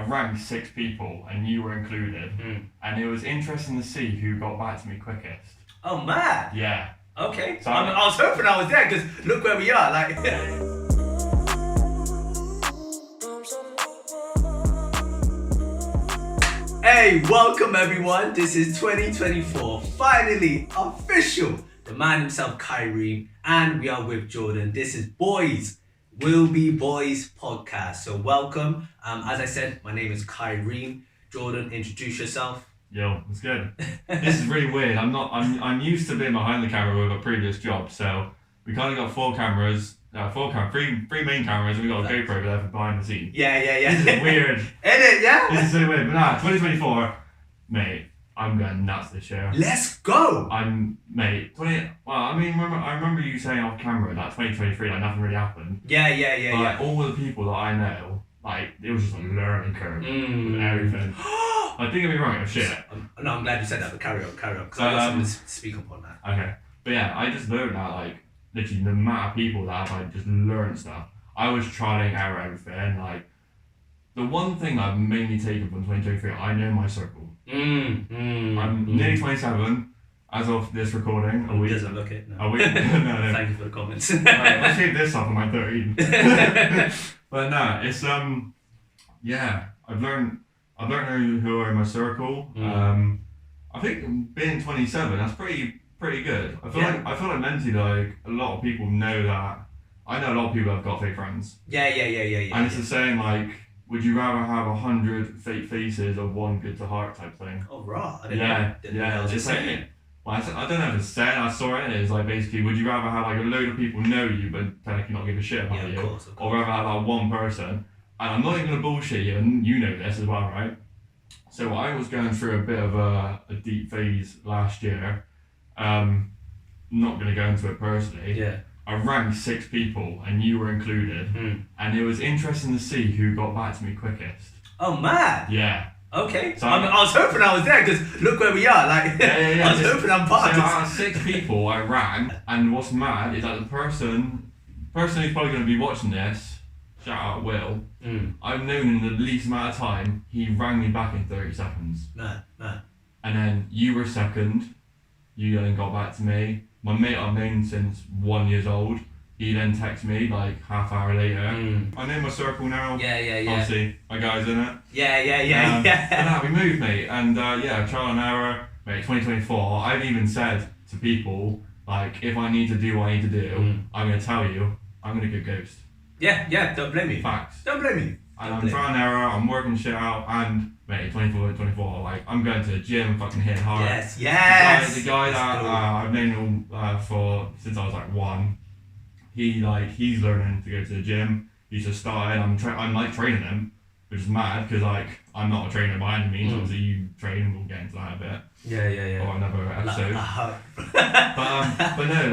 ranked 6 people, and you were included, and it was interesting to see who got back to me quickest. Oh, mad. Yeah. Okay. So I was hoping I was there, because look where we are. Like. Hey, welcome everyone. This is 2024, finally official. The man himself, Kaireem, and we are with Jordan. This is Boys Will Be Boys podcast. So welcome. As I said, my name is Kaireem. Jordan, introduce yourself. Yo, it's good. This is really weird. I'm used to being behind the camera with a previous job, so we kind of got three main cameras, and we got a GoPro there for behind the scenes. Yeah. This is weird. Isn't it? Yeah. This is so weird. But 2024, mate, I'm going nuts this year. Let's go. I remember you saying off camera that 2023, like nothing really happened. Yeah. Like all the people that I know, like it was just a learning curve with everything. Like, don't get me wrong, it was shit. No, I'm glad you said that, but carry on, because I got something to speak upon that. Okay. But yeah, I just learned that, like, literally the amount of people that have, like, just learned stuff. I was trialing out everything, like, the one thing I've mainly taken from 2023, I know my circle. I'm nearly 27 as of this recording. He doesn't look it. No. No. Thank you for the comments. I shaved this off when I'm 13. But no, it's, yeah, I've learned who are in my circle. I think being 27, that's pretty good. I feel like mentally, like a lot of people know that. I know a lot of people have got fake friends. Yeah. And it's the saying, like, would you rather have 100 fake faces or one good to heart type thing? Oh, right. I didn't know it's just saying it. Well, I don't know if it's saying. I saw it. It's like basically, would you rather have like a load of people know you but technically not give a shit about you, of course. or rather have like one person? And I'm not even gonna bullshit you, and you know this as well, right? So I was going through a bit of a deep phase last year. Not gonna go into it personally. Yeah. I ranked 6 people, and you were included, and it was interesting to see who got back to me quickest. Oh, mad. Yeah. Okay. So I was hoping I was there, because look where we are. Like, yeah. I was hoping I'm part of this. Out of 6 people I ranked, and what's mad is that the person who's probably going to be watching this, shout out Will, I've known in the least amount of time, he rang me back in 30 seconds. Man. And then you were second, you then got back to me. My mate I've known since 1 year old, he then texted me like half hour later. I know my circle now. Yeah. Obviously, my guy's in it. Yeah. And that we moved, mate. And trial and error, mate, 2024, I've even said to people, like, if I need to do what I need to do, I'm going to tell you, I'm going to go ghost. Yeah, don't blame me. Facts. Don't blame me. And I'm trial and error, I'm working shit out, and, mate, 24, like, I'm going to the gym, fucking hitting hard. Yes. The guy that I've known since I was like 1, he's learning to go to the gym. He's just started. I'm like training him, which is mad because like I'm not a trainer by any means. Obviously, you train, and we'll get into that a bit. Yeah. Or another episode. But no,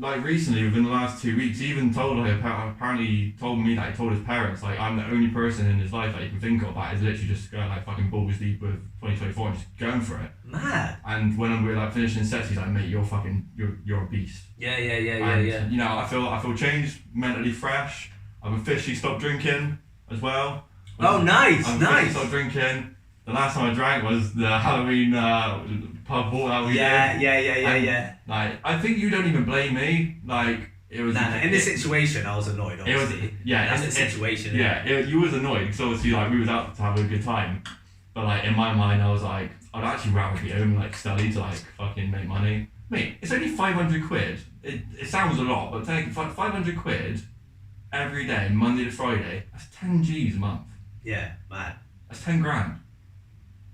like recently within the last 2 weeks, he even apparently told me that he told his parents like I'm the only person in his life that he can think of that is literally just going like fucking balls deep with 2024 and just going for it. Mad. And when we're like finishing sets, he's like, mate, you're a beast. Yeah. You know, I feel changed, mentally fresh. I've officially stopped drinking as well. Oh, nice. I've officially stopped drinking. The last time I drank was the Halloween pub walk that we did. Yeah. Like, I think you don't even blame me. Like, it was. In this situation, I was annoyed. Obviously. That's the situation. You was annoyed because obviously like we was out to have a good time, but like in my mind I was like, I'd actually rather be home like study to like fucking make money. Mate, it's only 500 quid. It sounds a lot, but take 500 quid every day, Monday to Friday. That's 10 G's a month. Yeah, man. That's 10 grand.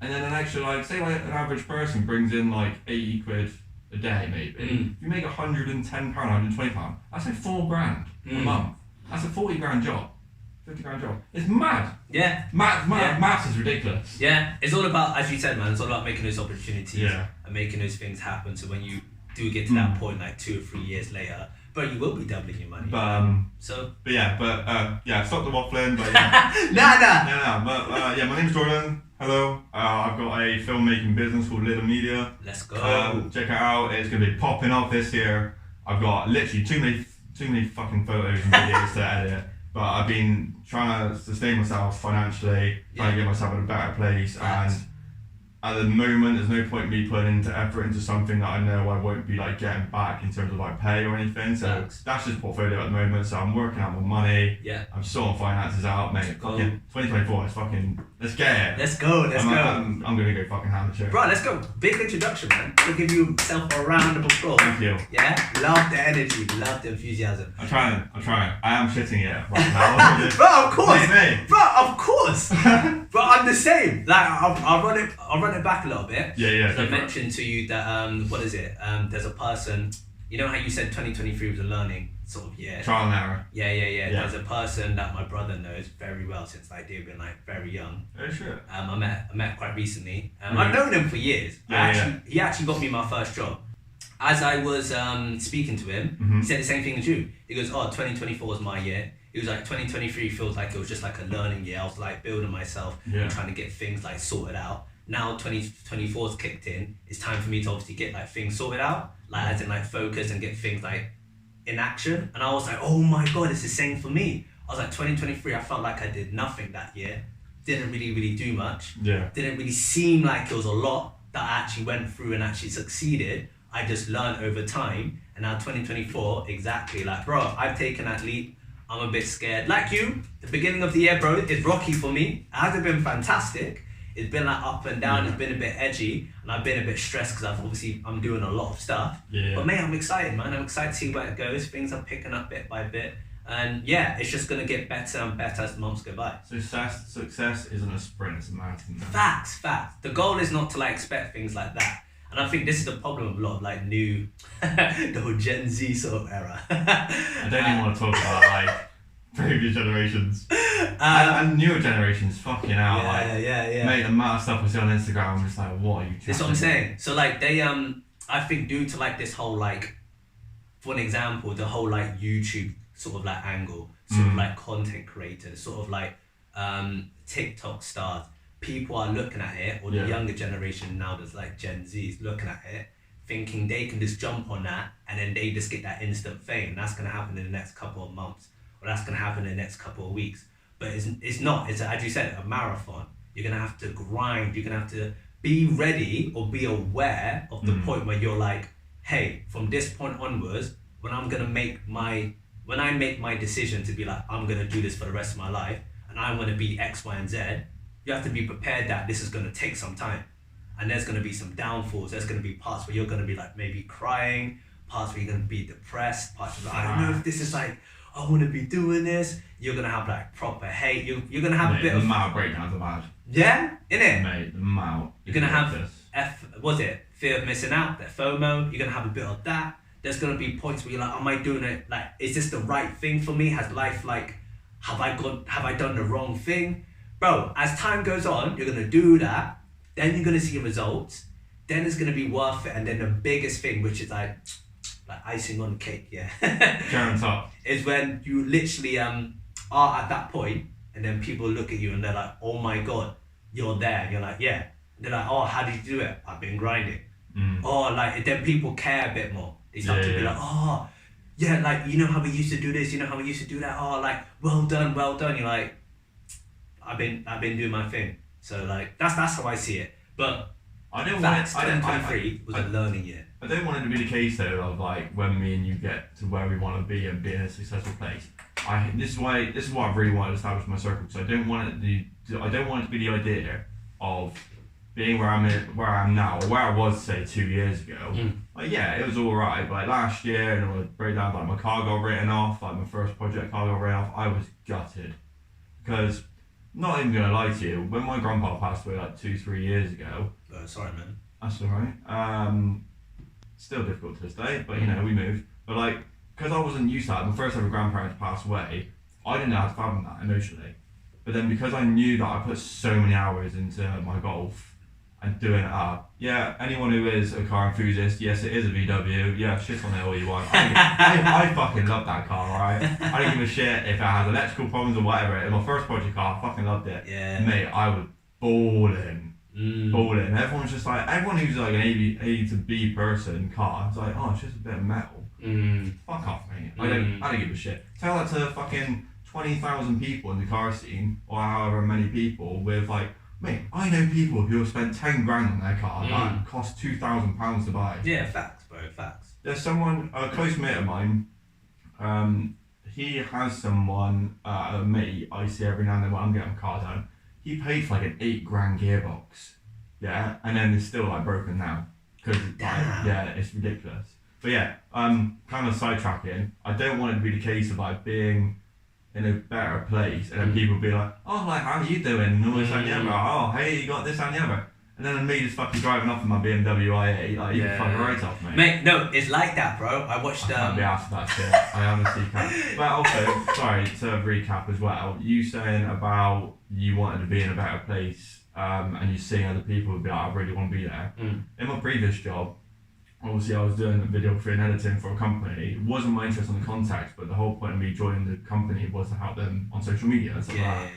And then an extra, like, say like an average person brings in like 80 quid a day, maybe. If you make £110, £120, that's like 4 grand a month. That's a 40 grand job. 50 grand job. It's mad. Yeah. Maths is ridiculous. Yeah. It's all about, as you said, man, it's all about making those opportunities and making those things happen. So when you do get to that point, like 2 or 3 years later, but you will be doubling your money. Stop the waffling. But yeah. Nah. But my name's Jordan. Hello. I've got a filmmaking business called Little Media. Let's go. Check it out. It's gonna be popping off this year. I've got literally too many fucking photos and videos to edit. but I've been trying to sustain myself financially, trying to get myself in a better place, and at the moment, there's no point me putting into effort into something that I know I won't be like getting back in terms of like pay or anything. So that's just portfolio at the moment. So I'm working out my money. Yeah. I'm sorting finances out, mate. Fucking 2024 is fucking. Let's get it. Let's go. I'm gonna go fucking hammer show. Bro, let's go. Big introduction, man. I'll give you yourself a round of applause. Thank you. Yeah. Love the energy. Love the enthusiasm. I'm trying. I am shitting it right now. Bro, of course. Mate. Bro, of course. But I'm the same. Like I'll run it back a little bit. Yeah. I mentioned to you that what is it? There's a person. You know how you said 2023 was a learning sort of year. Trial and error. Yeah. There's a person that my brother knows very well since like they've been like very young. Oh shit. I met quite recently. I've known him for years. He actually got me my first job. As I was speaking to him, he said the same thing as you. He goes, 2024 is my year. He was like, 2023 feels like it was just like a learning year. I was like building myself and trying to get things like sorted out. Now 2024's kicked in. It's time for me to obviously get like things sorted out, like as in like focus and get things like in action. And I was like, oh my God, it's the same for me. I was like, 2023, I felt like I did nothing that year. Didn't really do much. Yeah. Didn't really seem like it was a lot that I actually went through and actually succeeded. I just learned over time. And now 2024, exactly like, bro, I've taken that leap. I'm a bit scared. Like you, the beginning of the year, bro, is rocky for me. It hasn't been fantastic. It's been like up and down. It's been a bit edgy, and I've been a bit stressed because I'm doing a lot of stuff. Yeah. But mate, I'm excited, man. I'm excited to see where it goes. Things are picking up bit by bit, and yeah, it's just gonna get better and better as the months go by. Success isn't a sprint; it's a marathon. Facts. The goal is not to like expect things like that. And I think this is the problem with a lot of like new, the whole Gen Z sort of era. I don't even want to talk about like previous generations and newer generations. Fucking hell, yeah. Mate, the amount of stuff I see on Instagram, I'm just like, what are you? That's what I'm saying. So like they, I think due to like this whole like, for an example, the whole like YouTube sort of like angle, sort of like content creators, sort of like TikTok stars. People are looking at it, or the younger generation now that's like Gen Z is looking at it, thinking they can just jump on that and then they just get that instant fame. That's going to happen in the next couple of months, or that's going to happen in the next couple of weeks. But it's not. It's, as you said, a marathon. You're going to have to grind. You're going to have to be ready or be aware of the point where you're like, hey, from this point onwards, when I make my decision to be like, I'm going to do this for the rest of my life, and I want to be X, Y, and Z, you have to be prepared that this is going to take some time. And there's going to be some downfalls. There's going to be parts where you're going to be like maybe crying, parts where you're going to be depressed, parts where I don't know if this is like, I want to be doing this. You're going to have like proper hate. You're going to have a bit of... The amount of breakdowns I've had. Yeah? Innit? Mate, the amount. You're going to have, fear of missing out, that FOMO. You're going to have a bit of that. There's going to be points where you're like, am I doing it? Like, is this the right thing for me? Has life like, have I done the wrong thing? Bro, as time goes on, you're going to do that, then you're going to see results, then it's going to be worth it, and then the biggest thing, which is like icing on the cake, Cherry on top. is when you literally are at that point, and then people look at you and they're like, oh my God, you're there. And you're like, yeah. And they're like, oh, how did you do it? I've been grinding. Oh, like, then people care a bit more. They start to be like, oh, yeah, like, you know how we used to do this, you know how we used to do that, oh, like, well done. You're like, I've been doing my thing. So like that's how I see it. But I don't want 2023 was a learning year. I don't want it to be the case though of like when me and you get to where we want to be and be in a successful place. This is why I really want to establish my circle. So I don't want it to be the idea of being where I am now, or where I was say 2 years ago. Like yeah, it was alright, but like last year, and I would break down like my car got written off, like my first project car got written off. I was gutted because. Not even gonna lie to you, when my grandpa passed away like 2-3 years ago. Sorry, man. That's alright. Still difficult to this day, but you know, we moved. But like, because I wasn't used to that, my first ever grandparents passed away, I didn't know how to fathom that emotionally. But then because I knew that I put so many hours into my golf and doing it up, yeah, anyone who is a car enthusiast, yes, it is a VW, yeah, shit on it all you want. I fucking love that car, right? I don't give a shit if it has electrical problems or whatever. It's my first project car, I fucking loved it. Yeah. Mate, I was balling. Everyone's just like, everyone who's like an A to B person car, it's like, oh, it's just a bit of metal. Fuck off, mate. I don't give a shit. Tell that to fucking 20,000 people in the car scene, or however many people, with like, mate, I know people who have spent 10 grand on their car that cost £2,000 to buy. Yeah, facts, bro, facts. There's someone, a close mate of mine, he has someone, a mate I see every now and then when I'm getting my car done. He paid for like an 8 grand gearbox, yeah, and then it's still like broken now. Because yeah, it's ridiculous. But yeah, kind of sidetracking. I don't want it to be the case of like being in a better place and then people be like, oh, like, how are you doing? And all this and the other. Oh, hey, you got this and the other. And then me just fucking driving off in my BMW i8, like, you can fuck right off, mate. Mate, no, it's like that, bro. I watched... I can't be asked that shit. I honestly can't. But also, sorry, to recap as well, you saying about you wanted to be in a better place and you seeing other people would be like, I really want to be there. In my previous job, obviously I was doing videography and editing for a company. It wasn't my interest on the context, but the whole point of me joining the company was to help them on social media and stuff like that.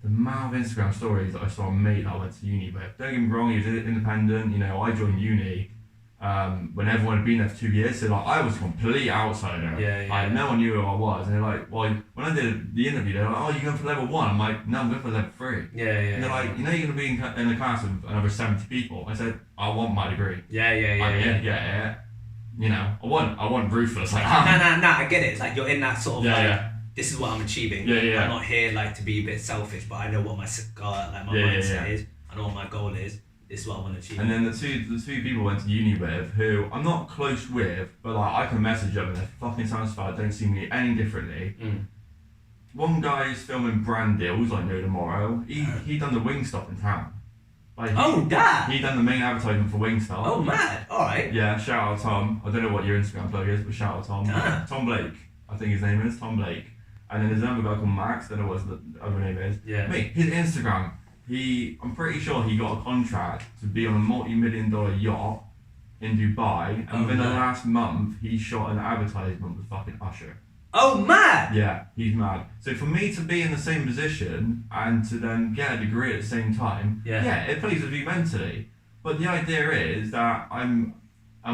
The amount of Instagram stories that I saw a mate that I went to uni with. Don't get me wrong, he was independent. You know, I joined uni when everyone had been there for 2 years, so like I was a complete outsider. Like no one knew who I was, and they're like, well, when I did the interview, they're like, oh, you're going for level 1. I'm like, no, I'm going for level 3. And they're like, you know, you're going to be in a class of another 70 people. I said, I want my degree. Yeah. You know, I want ruthless. Like, nah, I get it. It's like you're in that sort of this is what I'm achieving. I'm not here like to be a bit selfish, but I know what my mindset is. I know what my goal is. This is what I want to achieve. And then the two people I went to uni with, who I'm not close with, but like I can message them and they're fucking satisfied, don't see me any differently. One guy's filming brand deals like no tomorrow. He done the Wingstop in town. Like he done the main advertisement for Wingstop. Oh mad, alright. Yeah, shout out Tom. I don't know what your Instagram plug is, but shout out Tom. Tom Blake, I think his name is, Tom Blake. And then there's another guy called Max, don't know what the other name is. Mate, his Instagram, I'm pretty sure he got a contract to be on a multi-million-dollar yacht in Dubai, and within the last month, he shot an advertisement with fucking Usher. Oh, mad! Yeah, he's mad. So for me to be in the same position and to then get a degree at the same time, it plays with you mentally. But the idea is that and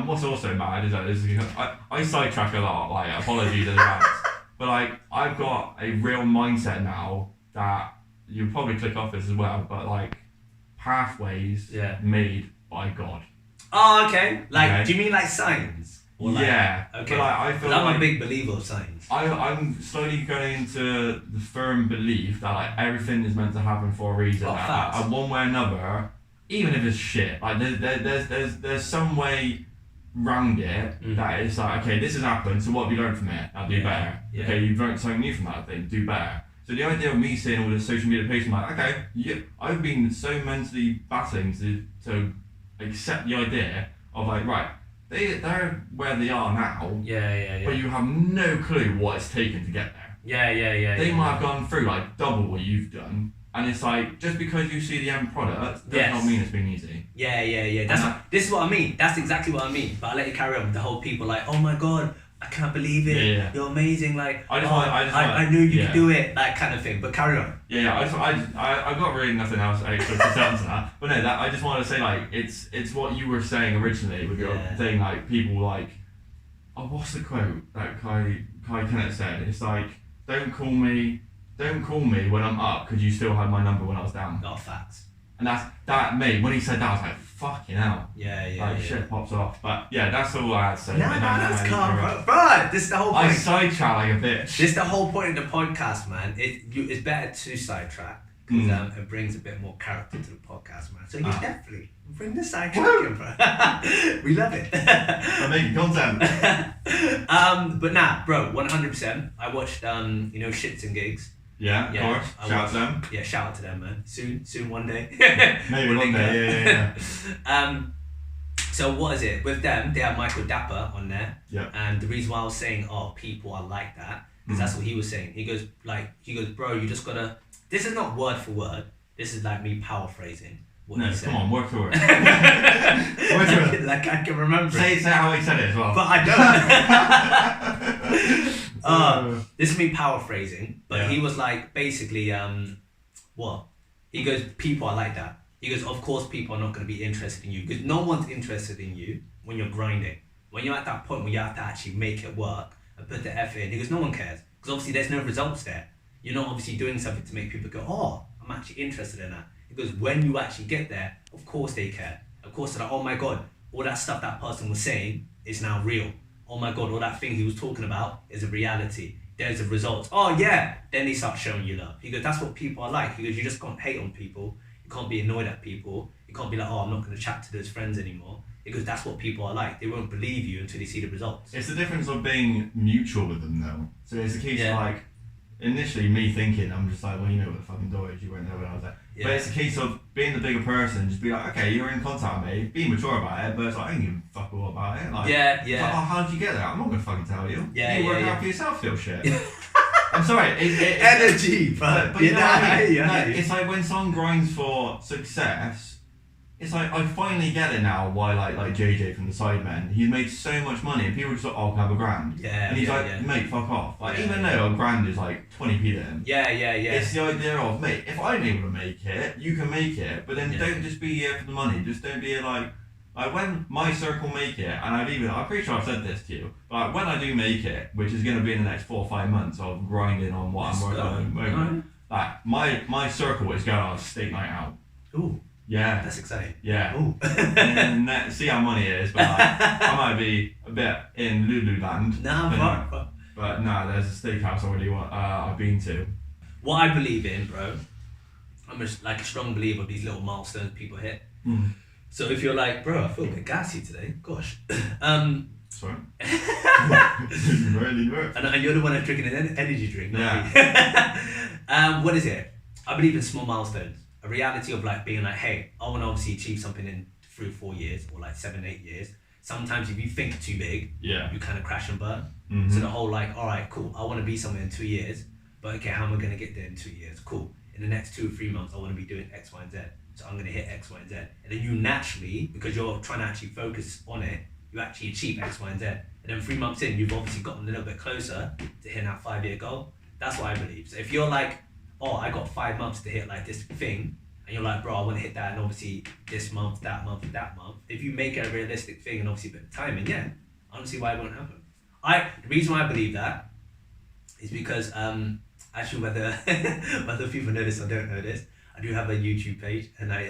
what's also mad is that I sidetrack a lot, like, apologies in advance. But like, I've got a real mindset now that you'll probably click off this as well, but like, pathways made by God. Oh, okay. Like, do you mean like signs? Or like, okay. But like, I feel I'm a big believer of signs. I'm slowly going into the firm belief that like everything is meant to happen for a reason. And one way or another, even if it's shit, like there's some way round it that it's like, okay, this has happened, so what have you learned from it? I'll do better. Okay, you've learned something new from that thing, do better. So the idea of me seeing all this social media posts, I'm like, okay, I've been so mentally battling to accept the idea of like, right, they're where they are now, but you have no clue what it's taken to get there. They might have gone through like double what you've done. And it's like, just because you see the end product does not mean it's been easy. This is what I mean. That's exactly what I mean. But I'll let you carry on with the whole people like, oh my God, I can't believe it. You're amazing. Like, I knew you could do it. That kind of thing. But carry on. I got really nothing else extra to say to that. But no, I just want to say like, it's what you were saying originally with your thing. Like people like, oh, what's the quote that Kai Kenneth said? It's like, don't call me when I'm up because you still had my number when I was down. Not facts. And that mate, when he said that, I was like, fucking hell. Shit pops off. But yeah, that's all I had to say. That's calm, bro. This is the whole point. I sidetrack like a bitch. This is the whole point of the podcast, man. It's better to sidetrack because it brings a bit more character to the podcast, man. So you definitely bring the sidetracking, bro. We love it. I'm making content. But nah, bro, 100%. I watched Shits and Gigs. Yeah, of course. Shout out to them. Yeah, shout out to them, man. Soon, one day. Maybe one day, So what is it? With them, they have Michael Dapper on there. Yeah. And the reason why I was saying, people are like that, because that's what he was saying. He goes, bro, you just gotta, this is not word for word. This is like me paraphrasing what he said. Come on, word for word. Word for word. Like I can remember Say how he said it as well. But I don't. This is me paraphrasing, but he was like, basically, what? He goes, people are like that. He goes, of course people are not going to be interested in you because no one's interested in you when you're grinding. When you're at that point where you have to actually make it work and put the effort in. He goes, no one cares because obviously there's no results there. You're not obviously doing something to make people go, oh, I'm actually interested in that. Because when you actually get there, of course they care. Of course they're like, oh my God, all that stuff that person was saying is now real. Oh my God, all that thing he was talking about is a reality. There's a result. Oh yeah. Then they start showing you love. He goes, that's what people are like. He goes, you just can't hate on people. You can't be annoyed at people. You can't be like, oh, I'm not going to chat to those friends anymore. Because that's what people are like. They won't believe you until they see the results. It's the difference of being mutual with them though. So it's a case of like, initially me thinking, I'm just like, well, you know what the fucking door is, you won't know when I was there. Yeah. But it's a case of being the bigger person, just be like, okay, you're in contact with me, be mature about it, but it's like, I ain't giving a fuck all about it. Like, yeah. It's like, oh, how did you get there? I'm not going to fucking tell you. Yeah, you work out for yourself, little shit. Yeah. I'm sorry. Energy, but you know what I mean? Like, it's like when someone grinds for success, it's like, I finally get it now why like JJ from the Sidemen, he made so much money and people just like, oh, I'll have a grand. Yeah. And he's mate, fuck off. Like, even though a grand is like 20p to him. Yeah. It's the idea of, mate, if I'm able to make it, you can make it, but then don't just be here for the money. Just don't be here like when my circle make it, and I'm pretty sure I've said this to you, but like, when I do make it, which is going to be in the next 4 or 5 months of grinding on what I'm working on at the moment, like my circle is going on a steak night out. Ooh. Yeah. That's exciting. Yeah. Ooh. And see how money it is, but like, I might be a bit in Lululand. But no, there's a steakhouse I've been to. What I believe in, bro, I'm a strong believer of these little milestones people hit. So if you're like, bro, I feel a bit gassy today, gosh. Sorry. Really works. And you're the one that's drinking an energy drink, not Yeah. What is it? I believe in small milestones. A reality of like being like, hey, I want to obviously achieve something in 3 or 4 years or like 7, 8 years. Sometimes if you think too big, you kind of crash and burn. So the whole like, all right, cool, I want to be somewhere in 2 years, but okay, how am I going to get there in 2 years? Cool. In the next 2 or 3 months, I want to be doing X, Y, and Z. So I'm going to hit X, Y, and Z. And then you naturally, because you're trying to actually focus on it, you actually achieve X, Y, and Z. And then 3 months in, you've obviously gotten a little bit closer to hitting that 5-year goal. That's what I believe. So if you're like, oh, I got 5 months to hit like this thing, and you're like, bro, I want to hit that, and obviously this month, that month, that month. If you make it a realistic thing and obviously a bit of timing, I don't see why it won't happen. The reason why I believe that is because, actually whether people know this or don't know this, I do have a YouTube page, and I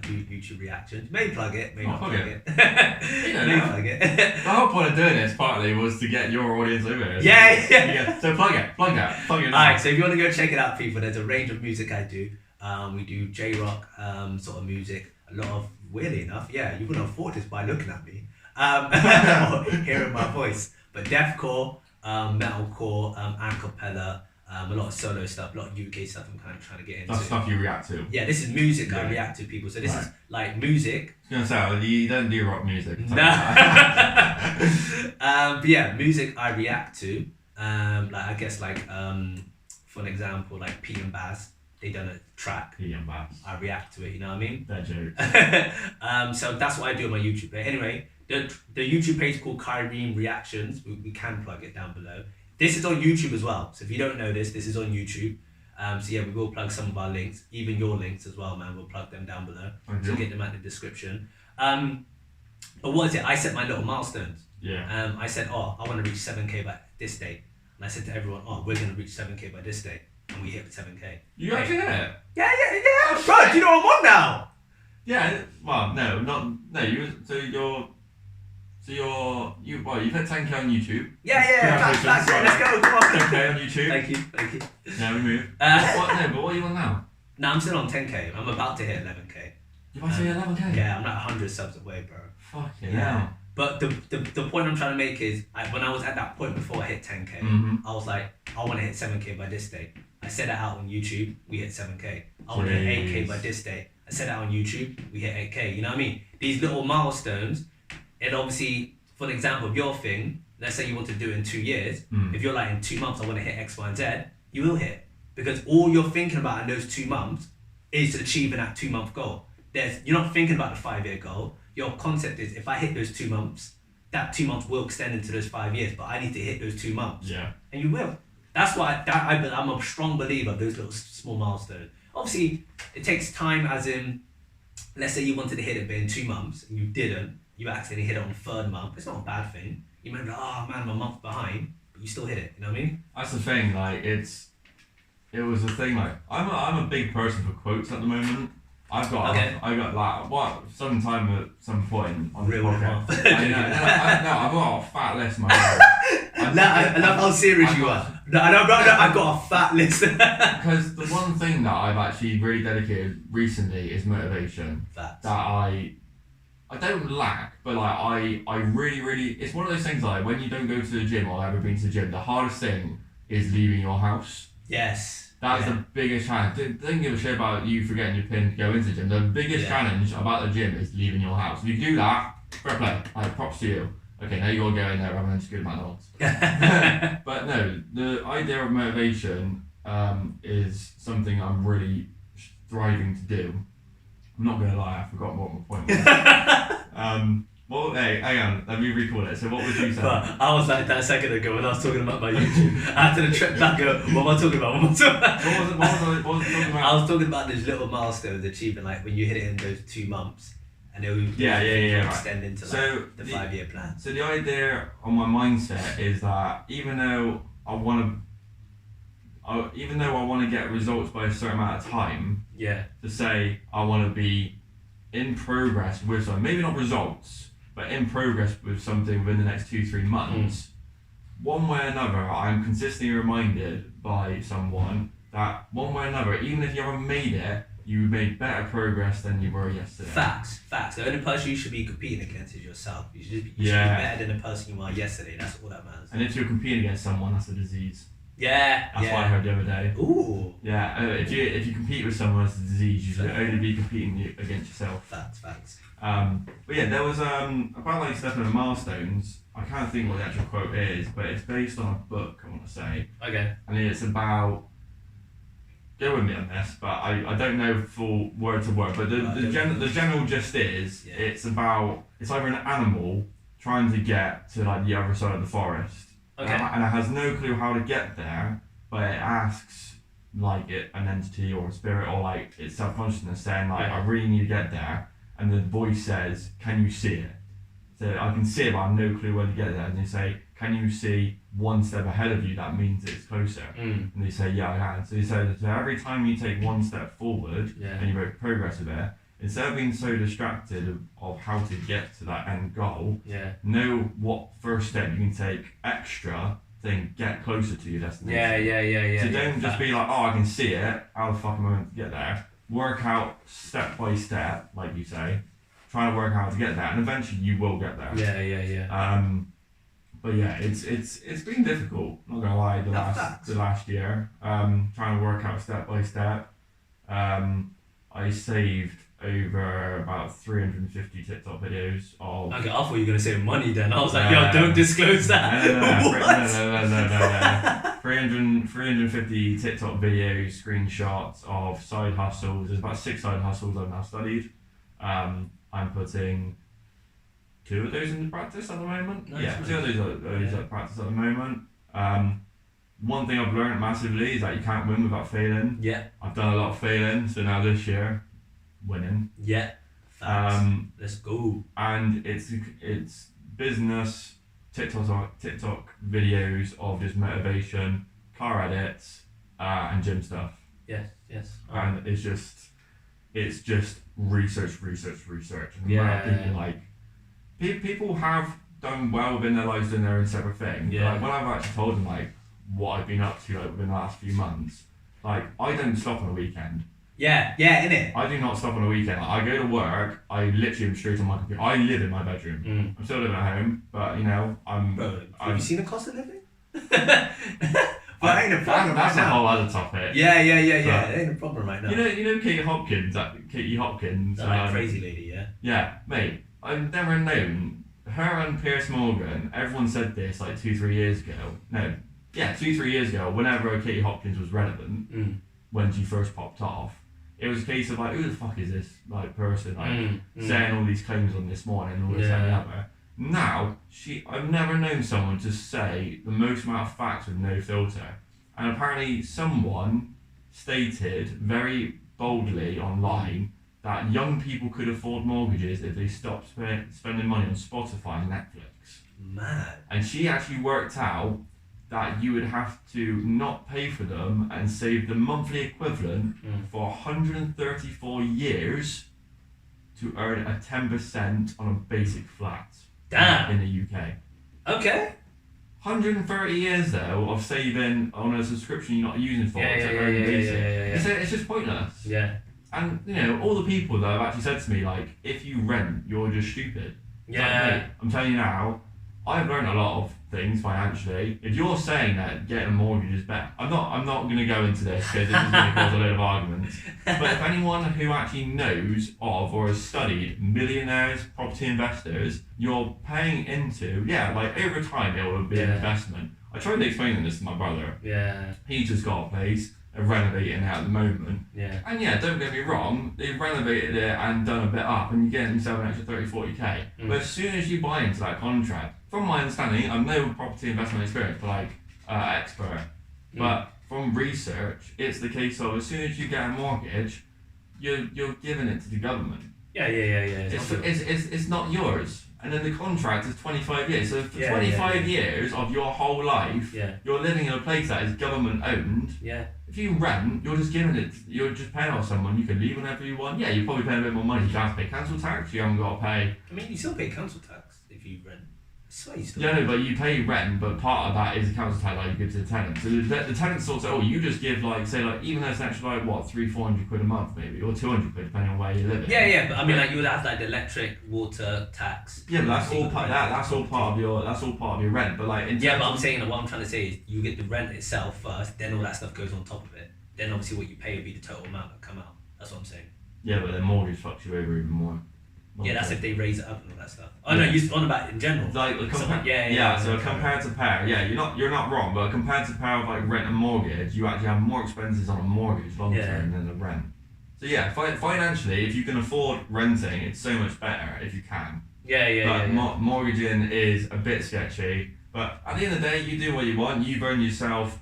do YouTube reactions. May plug it, may not plug it. May plug it. The whole point of doing this partly was to get your audience over here. Yeah. So plug it. Alright, so if you want to go check it out, people, there's a range of music I do. We do J-rock sort of music. A lot of, weirdly enough, you wouldn't have thought this by looking at me, or hearing my voice. But deathcore, metalcore, a cappella. A lot of solo stuff, a lot of UK stuff I'm kind of trying to get into. That's stuff you react to. Yeah, this is music I react to, people. So this is like music. I was going to say, you don't do rock music. No. But yeah, music I react to. Like I guess like for an example, like P and Baz, they done a track. P and Baz. I react to it, you know what I mean? They're jokes. So that's what I do on my YouTube page. Anyway, the YouTube page is called Kaireem Reactions. We can plug it down below. This is on YouTube as well. So if you don't know this is on YouTube. So yeah, we will plug some of our links, even your links as well, man. We'll plug them down below. So get them at the description. But what is it? I set my little milestones. Yeah. I said, oh, I want to reach 7K by this date. And I said to everyone, oh, we're going to reach 7K by this date. And we hit 7K. You actually hit it? Yeah. Oh, bro, do you know what I'm on now? Yeah, well, you've hit 10K on YouTube. Yeah. Let's go. Come on. 10K on YouTube. Thank you. Now we move. But what are you on now? No, I'm still on 10K. I'm about to hit 11K. You're about to hit 11K? Yeah, I'm like 100 subs away, bro. Fucking hell. But the point I'm trying to make is, when I was at that point before I hit 10K, I was like, I want to hit 7K by this date. I said it out on YouTube, we hit 7K. I want to hit 8K by this date. I said it out on YouTube, we hit 8K. You know what I mean? These little milestones. And obviously, for an example of your thing, let's say you want to do it in 2 years. If you're like, in 2 months, I want to hit X, Y, and Z, you will hit. Because all you're thinking about in those 2 months is achieving that 2-month goal. You're not thinking about the 5-year goal. Your concept is, if I hit those 2 months, that 2 months will extend into those 5 years, but I need to hit those 2 months. Yeah. And you will. That's why I'm a strong believer of those little small milestones. Obviously, it takes time, as in, let's say you wanted to hit it in 2 months, and you didn't. You accidentally hit it on the 3rd month. It's not a bad thing. You might be like, oh man, I'm a month behind, but you still hit it. You know what I mean? That's the thing. Like, it's it was a thing like I'm a big person for quotes at the moment. I got like sometime at some point on the podcast. I've got a fat list myself. I love how serious you are. No, I've got a fat list. Because the one thing that I've actually really dedicated recently is motivation. Facts. That I don't lack, but like I really, it's one of those things like when you don't go to the gym or ever been to the gym, the hardest thing is leaving your house. Yes. That's the biggest challenge. Don't give a shit about you forgetting your pin to go into the gym. The biggest challenge about the gym is leaving your house. If you do that, fair play. Like, props to you. Okay, now you gotta go in there rather than just go to McDonald's. But no, the idea of motivation is something I'm really striving to do. I'm not gonna lie, I forgot what my point was. Well, hey, hang on, let me recall it. So what was you saying? But I was like that a second ago when I was talking about my YouTube. I had to trip back and go, what am I talking about? What was I talking about? I was talking about those little milestones achieving, like when you hit it in those 2 months. And it will extend into like the 5-year plan. So the idea on my mindset is that even though I want to get results by a certain amount of time, to say I want to be in progress with something, maybe not results, but in progress with something within the next 2-3 months, one way or another, I'm consistently reminded by someone that one way or another, even if you haven't made it, you made better progress than you were yesterday. Facts. The only person you should be competing against is yourself. You should be better than the person you were yesterday. That's all that matters. And if you're competing against someone, that's a disease. That's what I heard the other day. Ooh. Yeah, if you compete with someone, that's a disease. You should only be competing against yourself. Facts. But yeah, there was about like stepping on milestones. I can't think what the actual quote is, but it's based on a book, I want to say. Okay. And it's about. Go with me on this, but I don't know full word to word. But the general gist is it's either an animal trying to get to like the other side of the forest. Okay. And it has no clue how to get there, but it asks like an entity or a spirit or like its subconsciousness saying like I really need to get there, and the voice says, "Can you see it?" So I can see it, but I have no clue where to get there. And they say, "Can you see one step ahead of you? That means it's closer." And they say, "Yeah, I can." So he said, so every time you take one step forward and you make progress with it, instead of being so distracted of how to get to that end goal, know what first step you can take extra to get closer to your destination. So don't just be like, "Oh, I can see it. How the fuck am I going to get there?" Work out step by step, like you say. Trying to work out how to get there, and eventually you will get there. But yeah, it's been difficult. Not gonna lie, the last year, trying to work out step by step. I saved over about 350 TikTok videos of. Okay, I thought you were gonna say money. Then I was like, yo, don't disclose that. No. 350 TikTok videos, screenshots of side hustles. There's about 6 side hustles I've now studied. I'm putting 2 of those into practice at the moment. Nice. 2 of those at practice at the moment. One thing I've learned massively is that you can't win without failing. I've done a lot of failing, so now this year, winning. Let's go. And it's business, TikTok videos of just motivation, car edits, and gym stuff. Yes. And it's just research. And the amount of people like people have done well within their lives doing their own separate thing. Like when I've actually told them like what I've been up to like within the last few months, like I don't stop on a weekend. Innit? I do not stop on a weekend. Like, I go to work, I literally am straight on my computer. I live in my bedroom. I'm still living at home, but you know, have you seen the cost of living? That ain't a problem that's right now. A whole other topic. Yeah. It ain't a problem right now. You know Katie Hopkins. That crazy lady, Yeah, mate. I've never known her and Piers Morgan. Everyone said this like 2-3 years ago. 2-3 years ago. Whenever Katie Hopkins was relevant, when she first popped off, it was a case of like, who the fuck is this like person saying all these claims on This Morning and all this and the other. Now, I've never known someone to say the most amount of facts with no filter. And apparently someone stated very boldly online that young people could afford mortgages if they stopped spending money on Spotify and Netflix. Mad. And she actually worked out that you would have to not pay for them and save the monthly equivalent for 134 years to earn a 10% on a basic flat. Damn. In the UK. Okay. 130 years though of saving on a subscription you're not using for to earn basic. It's just pointless. Yeah. And you know, all the people that have actually said to me, like, if you rent, you're just stupid. Yeah. Like, mate, I'm telling you now, I've learned a lot of things financially. If you're saying that getting a mortgage is better, I'm not going to go into this because this is going to cause a load of arguments. But if anyone who actually knows of or has studied millionaires, property investors, you're paying into, like over time it will be an investment. I tried to explain this to my brother. Yeah. He just got a place. Renovating it at the moment. Yeah. And don't get me wrong, they've renovated it and done a bit up and you get themselves an extra 30-40k. But as soon as you buy into that contract, from my understanding, I'm no property investment experience, but expert. But from research, it's the case of as soon as you get a mortgage, you're giving it to the government. Yeah. It's not yours. And then the contract is 25 years. So for 25 years of your whole life, you're living in a place that is government owned. Yeah. If you rent, you're just giving it, you're just paying off someone. You can leave whenever you want. Yeah, you're probably paying a bit more money. You don't have to pay council tax. You haven't got to pay. I mean, you still pay council tax if you rent. I swear you still Yeah, no, but you pay rent, but part of that is the council tax that you give to the tenant. So the tenant sort of, you just give even though it's an extra 300-400 quid a month maybe, or 200 quid depending on where you live. Yeah, but I mean you would have the electric, water tax. Yeah, but that's all part of your rent. But but I'm saying what I'm trying to say is you get the rent itself first, then all that stuff goes on top of it. Then obviously what you pay will be the total amount that come out. That's what I'm saying. Yeah, but then mortgage fucks you over even more. Yeah, that's if they raise it up and all that stuff. Oh no, you're on about it in general. So compared to pair, you're not wrong, but compared to pair of rent and mortgage, you actually have more expenses on a mortgage long term than a rent. So financially, if you can afford renting, it's so much better if you can. But mortgaging is a bit sketchy. But at the end of the day, you do what you want. You've earned yourself.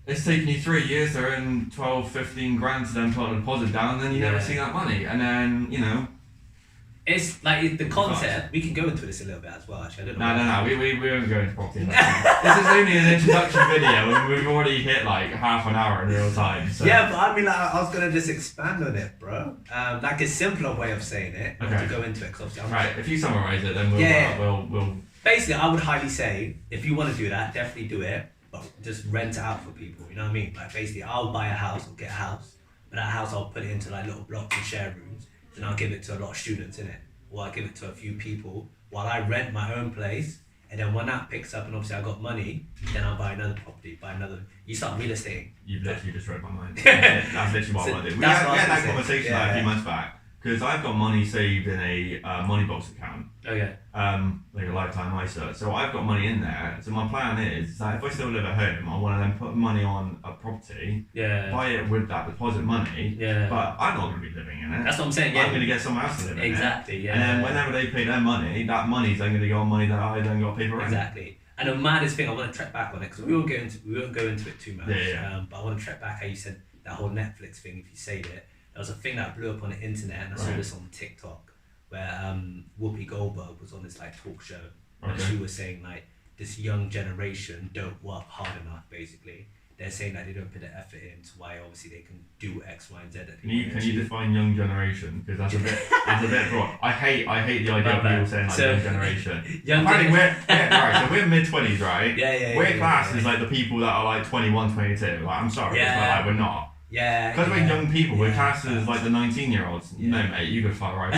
It's taken you 3 years to earn 12-15 grand to then put a deposit down, and then you never see that money, and then It's like the concept. We can go into this a little bit as well. Actually, I don't know. No. We won't go into property investment. This is only an introduction video, and we've already hit half an hour in real time. So. Yeah, but I mean, I was gonna just expand on it, bro. A simpler way of saying it. To go into it, because obviously if you summarize it, then we'll. Basically, I would highly say if you want to do that, definitely do it, but just rent it out for people. You know what I mean? Like basically, I'll buy a house or get a house, but that house I'll put it into little blocks and share rooms. Then I'll give it to a lot of students in it, or I'll give it to a few people while I rent my own place. And then when that picks up and obviously I got money, then I'll buy another property, you start real estate. You've literally just read my mind. That's literally what I want to do. We had that conversation a few months back, because I've got money saved in a money box account. Okay. Like a lifetime ISA. So I've got money in there. So my plan is that if I still live at home, I want to then put money on a property, buy it with that deposit money, but I'm not going to be living in it. That's what I'm saying. I'm going to get someone else to live in it. Exactly, And then whenever they pay their money, that money's then going to go on money that I then got to pay for rent. Exactly. And the maddest thing, I want to track back on it, because we won't go into it too much. But I want to track back how you said that whole Netflix thing, if you saved it. There was a thing that blew up on the internet, and I saw this on TikTok, where Whoopi Goldberg was on this talk show, and she was saying this young generation don't work hard enough. Basically, they're saying that they don't put the effort into why obviously they can do X, Y, and Z. Can you define young generation? Because that's a bit broad. I hate the idea of people saying young generation. So we're mid-20s, right? We're classed as the people that are 21, 22. I'm sorry, but we're not. Yeah. Because we're young people, we're classed as the 19-year-olds. No, mate, you go far right.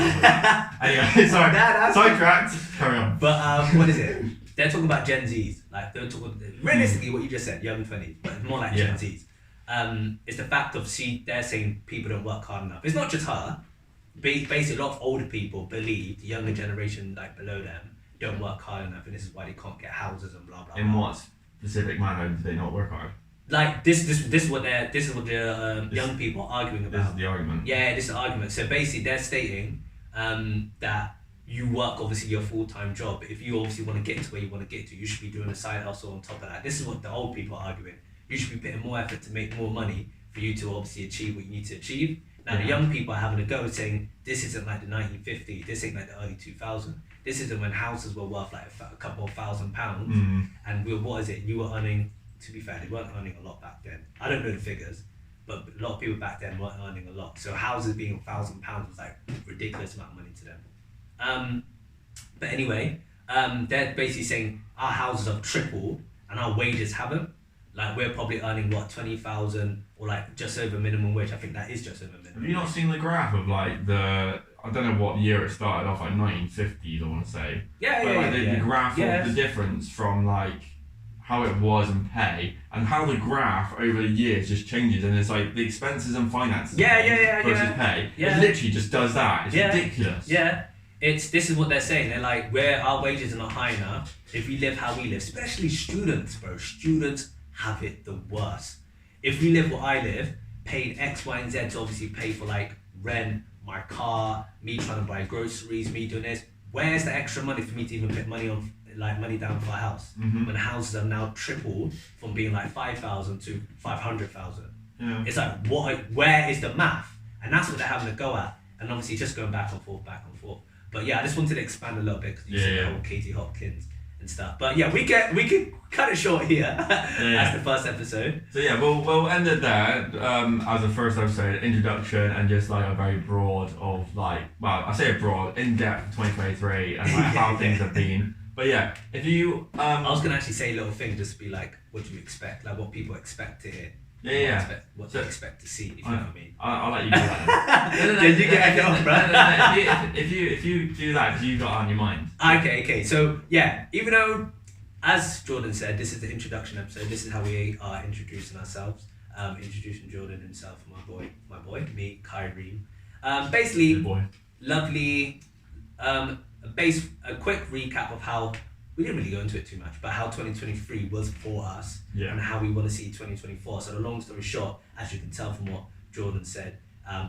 Anyway, sorry. Sidetracked. Carry on. But what is it? They're talking about Gen Zs. They're talking realistically what you just said, young 20s, but more like Gen Zs. It's the fact of they're saying people don't work hard enough. It's not just her. Basically, a lot of older people believe the younger generation below them don't work hard enough, and this is why they can't get houses and blah blah. In what specific manner do they not work hard? This is what the young people are arguing about. This is the argument. Yeah, this is the argument. So basically, they're stating that you work obviously your full-time job, but if you obviously want to get to where you want to get to, you should be doing a side hustle on top of that. This is what the old people are arguing. You should be putting more effort to make more money for you to obviously achieve what you need to achieve. Now the young people are having a go saying this isn't like the 1950s, this ain't like the early 2000s. This isn't when houses were worth like a couple of £1,000 and what is it? You were earning, to be fair, they weren't earning a lot back then. I don't know the figures, but a lot of people back then weren't earning a lot. So houses being £1,000 was like ridiculous amount of money to them. But anyway, they're basically saying our houses have tripled and our wages haven't. Like we're probably earning what, 20,000 or like just over minimum wage. I think that is just over minimum. Have you not seen the graph of like I don't know what year it started off, like 1950s I want to say. The graph of the difference from like how it was in pay and how the graph over the years just changes, and it's like the expenses and finances versus pay. It literally just does that. It's ridiculous. Yeah. This is what they're saying. They're like, where our wages are not high enough, if we live how we live, especially students, bro. Students have it the worst. If we live what I live, paid X, Y, and Z to obviously pay for like rent, my car, me trying to buy groceries, me doing this. Where's the extra money for me to even put money down for a house? When houses have now tripled from being like 5,000 to 500,000. Yeah. It's like where is the math? And that's what they're having to go at. And obviously just going back and forth. But yeah, I just wanted to expand a little bit because you said the whole Katie Hopkins and stuff. But yeah, we can cut it short here. That's the first episode. So yeah, we'll end it there as a first episode, introduction and just like a very broad of like, well, I say a broad, in-depth 2023 and like how things have been. But yeah, if you... I was going to actually say a little thing just to be like, what do you expect? Like what people expect to hear. What they expect to see, if you know what I mean. I'll let you do that. Did you get it off, bro? If you do that, because you've got it on your mind. Okay. So yeah, even though, as Jordan said, this is the introduction episode. This is how we are introducing ourselves. Introducing Jordan himself, my boy, me, Kaireem. Basically, lovely. A quick recap of how. We didn't really go into it too much, but how 2023 was for us and how we want to see 2024. So the long story short, as you can tell from what Jordan said,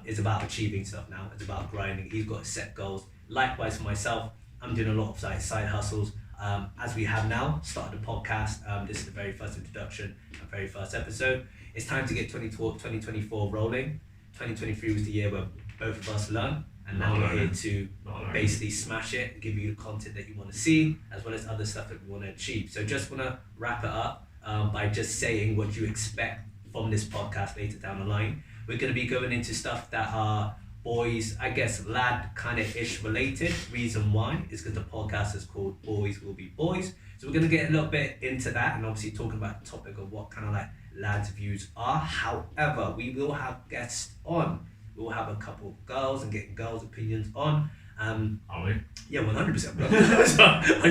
it's about achieving stuff now. It's about grinding. He's got set goals. Likewise for myself, I'm doing a lot of side hustles. As we have now started the podcast, this is the very first introduction, the very first episode. It's time to get 2024 rolling. 2023 was the year where both of us learned. And now we're here to basically smash it, give you the content that you want to see, as well as other stuff that we want to achieve. So just want to wrap it up by just saying what you expect from this podcast later down the line. We're going to be going into stuff that are boys, I guess, lad kind of ish related. Reason why is because the podcast is called Boys Will Be Boys. So we're going to get a little bit into that and obviously talking about the topic of what kind of like lads' views are. However, we will have guests on. We'll have a couple of girls and get girls' opinions on. Are we? Yeah, 100%.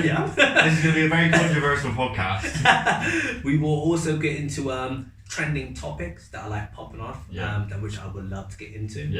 Yeah. This is going to be a very controversial podcast. We will also get into trending topics that are like popping off, which I would love to get into.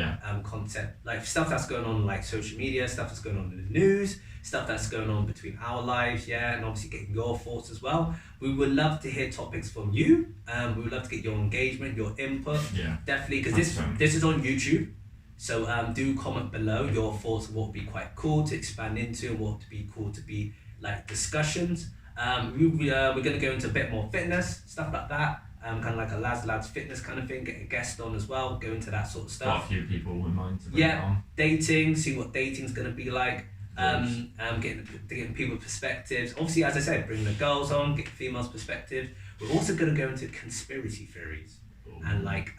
Content, like stuff that's going on like social media, stuff that's going on in the news, stuff that's going on between our lives, and obviously getting your thoughts as well. We would love to hear topics from you. We would love to get your engagement, your input. Definitely, because this is on YouTube. So do comment below your thoughts of what would be quite cool to expand into, what would be cool to be like discussions. We're going to go into a bit more fitness, stuff like that. Kind of like a lads fitness kind of thing, get a guest on as well, go into that sort of stuff. Got a few people in mind to bring on. Dating, see what dating's going to be like. Getting people's perspectives. Obviously, as I said, bring the girls on, get females' perspectives. We're also going to go into conspiracy theories and like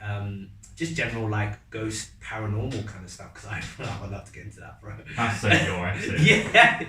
just general like ghost paranormal kind of stuff, because I would love to get into that, bro. That's so cool, actually. Yeah,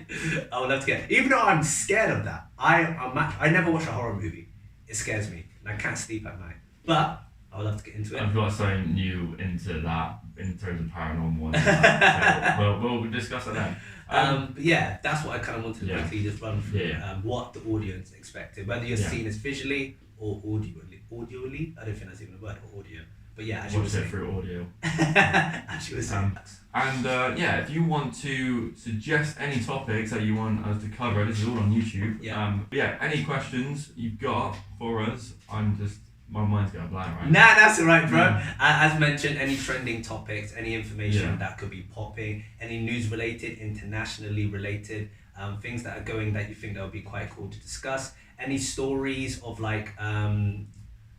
I would love to get. Even though I'm scared of that, I never watch a horror movie. It scares me, and I can't sleep at night. But I would love to get into it. I've got something new into that in terms of paranormal. And so we'll discuss it then. But yeah, that's what I kind of wanted to quickly just run through. What the audience expected, whether you're seeing this visually or audioly. I don't think that's even a word, or audio. But yeah, as you were saying. Through audio. As you were saying. And if you want to suggest any topics that you want us to cover, this is all on YouTube. Any questions you've got for us, my mind's going blank right now. Nah, that's alright, bro. As mentioned, any trending topics, any information that could be popping, any news related, internationally related, things that are going that you think that would be quite cool to discuss. Any stories of like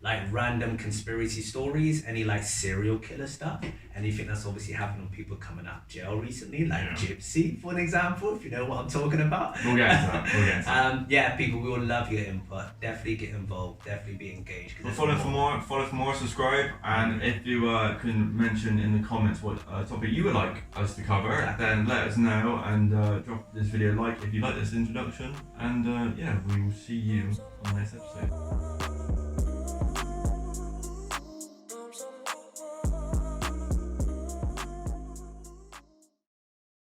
like random conspiracy stories, any like serial killer stuff, anything that's obviously happened on people coming out of jail recently, like Gypsy, for an example, if you know what I'm talking about. We'll get into that. Yeah, people, we will love your input. Definitely get involved. Definitely be engaged. Well, follow for more, subscribe, and if you can mention in the comments what topic you would like us to cover, then let us know, and drop this video a like if you like this introduction, and we will see you on the next episode.